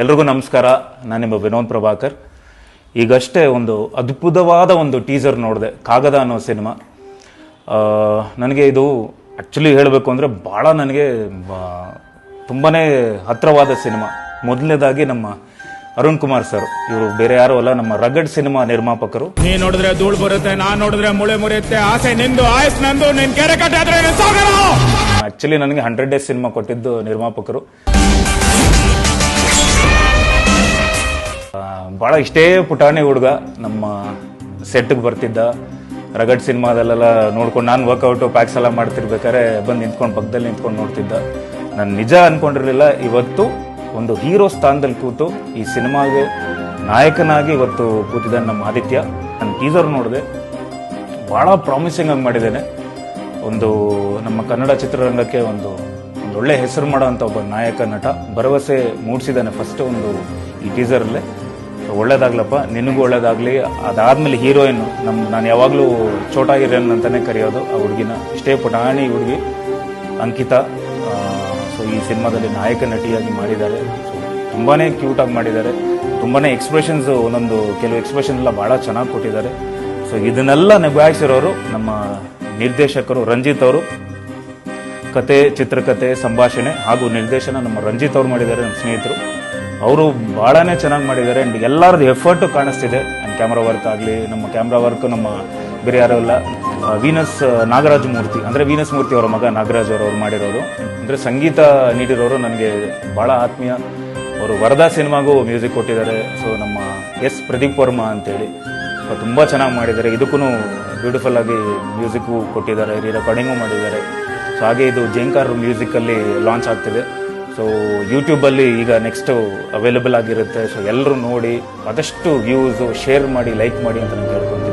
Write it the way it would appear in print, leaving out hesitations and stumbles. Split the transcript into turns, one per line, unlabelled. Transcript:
ಎಲ್ರಿಗೂ ನಮಸ್ಕಾರ. ನಾನು ನಿಮ್ಮ ವಿನೋದ್ ಪ್ರಭಾಕರ್. ಈಗಷ್ಟೇ ಒಂದು ಅದ್ಭುತವಾದ ಒಂದು ಟೀಸರ್ ನೋಡಿದೆ, ಕಾಗದ ಅನ್ನೋ ಸಿನಿಮಾ. ನನಗೆ ಇದು ಆ್ಯಕ್ಚುಲಿ ಹೇಳಬೇಕು ಅಂದರೆ ಭಾಳ ನನಗೆ ತುಂಬಾ ಹತ್ತಿರವಾದ ಸಿನಿಮಾ. ಮೊದಲನೇದಾಗಿ ನಮ್ಮ ಅರುಣ್ ಕುಮಾರ್ ಸರ್, ಇವರು ಬೇರೆ ಯಾರು ಅಲ್ಲ, ನಮ್ಮ ರಗಡ್ ಸಿನಿಮಾ ನಿರ್ಮಾಪಕರು.
ನೀ ನೋಡಿದ್ರೆ ಧೂಳು ಬರುತ್ತೆ, ನಾನ್ ನೋಡಿದ್ರೆ ಮುಳೆ ಮುರಿಯುತ್ತೆ, ಆಸೆ ನಿಂದು ಆಯಸ್ ನಂದು, ನಿನ್ ಕೆರೆ ಕಟ್ಟಾದ್ರೆ
ಆ್ಯಕ್ಚುಲಿ ನನಗೆ 100 Days ಸಿನಿಮಾ ಕೊಟ್ಟಿದ್ದು ನಿರ್ಮಾಪಕರು. ಭಾಳ ಇಷ್ಟೇ ಪುಟಾಣಿ ಹುಡುಗ ನಮ್ಮ ಸೆಟ್ಗೆ ಬರ್ತಿದ್ದ. ರಗಡ್ ಸಿನಿಮಾದಲ್ಲೆಲ್ಲ ನೋಡ್ಕೊಂಡು ನಾನು ವರ್ಕೌಟು ಪ್ಯಾಕ್ಸ್ ಎಲ್ಲ ಮಾಡ್ತಿರ್ಬೇಕಾದ್ರೆ ಬಂದು ನಿಂತ್ಕೊಂಡು ಪಕ್ಕದಲ್ಲಿ ನಿಂತ್ಕೊಂಡು ನೋಡ್ತಿದ್ದ. ನಾನು ನಿಜ ಅಂದ್ಕೊಂಡಿರಲಿಲ್ಲ ಇವತ್ತು ಒಂದು ಹೀರೋ ಸ್ಥಾನದಲ್ಲಿ ಕೂತು ಈ ಸಿನಿಮಾಗೆ ನಾಯಕನಾಗಿ ಇವತ್ತು ಕೂತಿದ್ದಾನೆ ನಮ್ಮ ಆದಿತ್ಯ. ನಾನು ಟೀಸರ್ ನೋಡಿದೆ, ಭಾಳ ಪ್ರಾಮಿಸಿಂಗ್ ಆಗಿ ಮಾಡಿದ್ದೇನೆ. ಒಂದು ನಮ್ಮ ಕನ್ನಡ ಚಿತ್ರರಂಗಕ್ಕೆ ಒಂದು ಒಳ್ಳೆ ಹೆಸರು ಮಾಡೋಂಥ ಒಬ್ಬ ನಾಯಕ ನಟ ಭರವಸೆ ಮೂಡಿಸಿದ್ದಾನೆ ಫಸ್ಟ್ ಒಂದು ಈ ಟೀಸರಲ್ಲೇ. ಒಳ್ಳೇದಾಗ್ಲಪ್ಪ, ನಿನಗೂ ಒಳ್ಳೇದಾಗಲಿ. ಅದಾದಮೇಲೆ ಹೀರೋಯಿನ್ ನಾನು ಯಾವಾಗಲೂ ಚೋಟಾ ಹೀರೋಯಿನ್ ಅಂತಲೇ ಕರೆಯೋದು ಆ ಹುಡುಗಿನ. ಇಷ್ಟೇ ಪುಟಾಣಿ ಹುಡುಗಿ ಅಂಕಿತಾ. ಸೊ ಈ ಸಿನಿಮಾದಲ್ಲಿ ನಾಯಕ ನಟಿಯಾಗಿ ಮಾಡಿದ್ದಾರೆ. ಸೊ ತುಂಬಾ ಕ್ಯೂಟಾಗಿ ಮಾಡಿದ್ದಾರೆ. ತುಂಬಾ ಎಕ್ಸ್ಪ್ರೆಷನ್ಸ್, ಒಂದೊಂದು ಕೆಲವು ಎಕ್ಸ್ಪ್ರೆಷನ್ ಎಲ್ಲ ಭಾಳ ಚೆನ್ನಾಗಿ ಕೊಟ್ಟಿದ್ದಾರೆ. ಸೊ ಇದನ್ನೆಲ್ಲ ನಿಭಾಯಿಸಿರೋರು ನಮ್ಮ ನಿರ್ದೇಶಕರು ರಂಜಿತ್ ಅವರು. ಕತೆ, ಚಿತ್ರಕಥೆ, ಸಂಭಾಷಣೆ ಹಾಗೂ ನಿರ್ದೇಶನ ನಮ್ಮ ರಂಜಿತ್ ಅವ್ರು ಮಾಡಿದ್ದಾರೆ, ನಮ್ಮ ಸ್ನೇಹಿತರು. ಅವರು ಭಾಳನೇ ಚೆನ್ನಾಗಿ ಮಾಡಿದ್ದಾರೆ. ಆ್ಯಂಡ್ ಎಲ್ಲರದ್ದು ಎಫರ್ಟು ಕಾಣಿಸ್ತಿದೆ. ಆ್ಯಂಡ್ ಕ್ಯಾಮ್ರಾ ವರ್ಕ್ ಆಗಲಿ, ನಮ್ಮ ಕ್ಯಾಮ್ರಾ ವರ್ಕ್ ನಮ್ಮ ಬೇರೆ ಯಾರೂ ಇಲ್ಲ, ವೀನಸ್ ನಾಗರಾಜ್ ಮೂರ್ತಿ, ಅಂದರೆ ವೀನಸ್ ಮೂರ್ತಿ ಅವರ ಮಗ ನಾಗರಾಜ್ ಅವರು ಮಾಡಿರೋರು. ಅಂದರೆ ಸಂಗೀತ ನೀಡಿರೋರು ನನಗೆ ಭಾಳ ಆತ್ಮೀಯ. ಅವರು ವರದಾ ಸಿನಿಮಾಗೂ ಮ್ಯೂಸಿಕ್ ಕೊಟ್ಟಿದ್ದಾರೆ. ಸೊ ನಮ್ಮ ಪ್ರದೀಪ್ ವರ್ಮಾ ಅಂತೇಳಿ ತುಂಬ ಚೆನ್ನಾಗಿ ಮಾಡಿದ್ದಾರೆ. ಇದಕ್ಕೂ ಬ್ಯೂಟಿಫುಲ್ ಆಗಿ ಮ್ಯೂಸಿಕ್ಕು ಕೊಟ್ಟಿದ್ದಾರೆ, ರೆಕಾರ್ಡಿಂಗು ಮಾಡಿದ್ದಾರೆ. ಸೊ ಹಾಗೆ ಇದು ಜೇಂಕಾರ್ ಮ್ಯೂಸಿಕಲ್ಲಿ ಲಾಂಚ್ ಆಗ್ತಿದೆ. ಸೊ ಯೂಟ್ಯೂಬಲ್ಲಿ ಈಗ ನೆಕ್ಸ್ಟು ಅವೈಲೇಬಲ್ ಆಗಿರುತ್ತೆ. ಸೊ ಎಲ್ಲರೂ ನೋಡಿ ಆದಷ್ಟು ವ್ಯೂಸು ಶೇರ್ ಮಾಡಿ, ಲೈಕ್ ಮಾಡಿ ಅಂತ ನಾನು ಕೇಳ್ಕೊಂಡು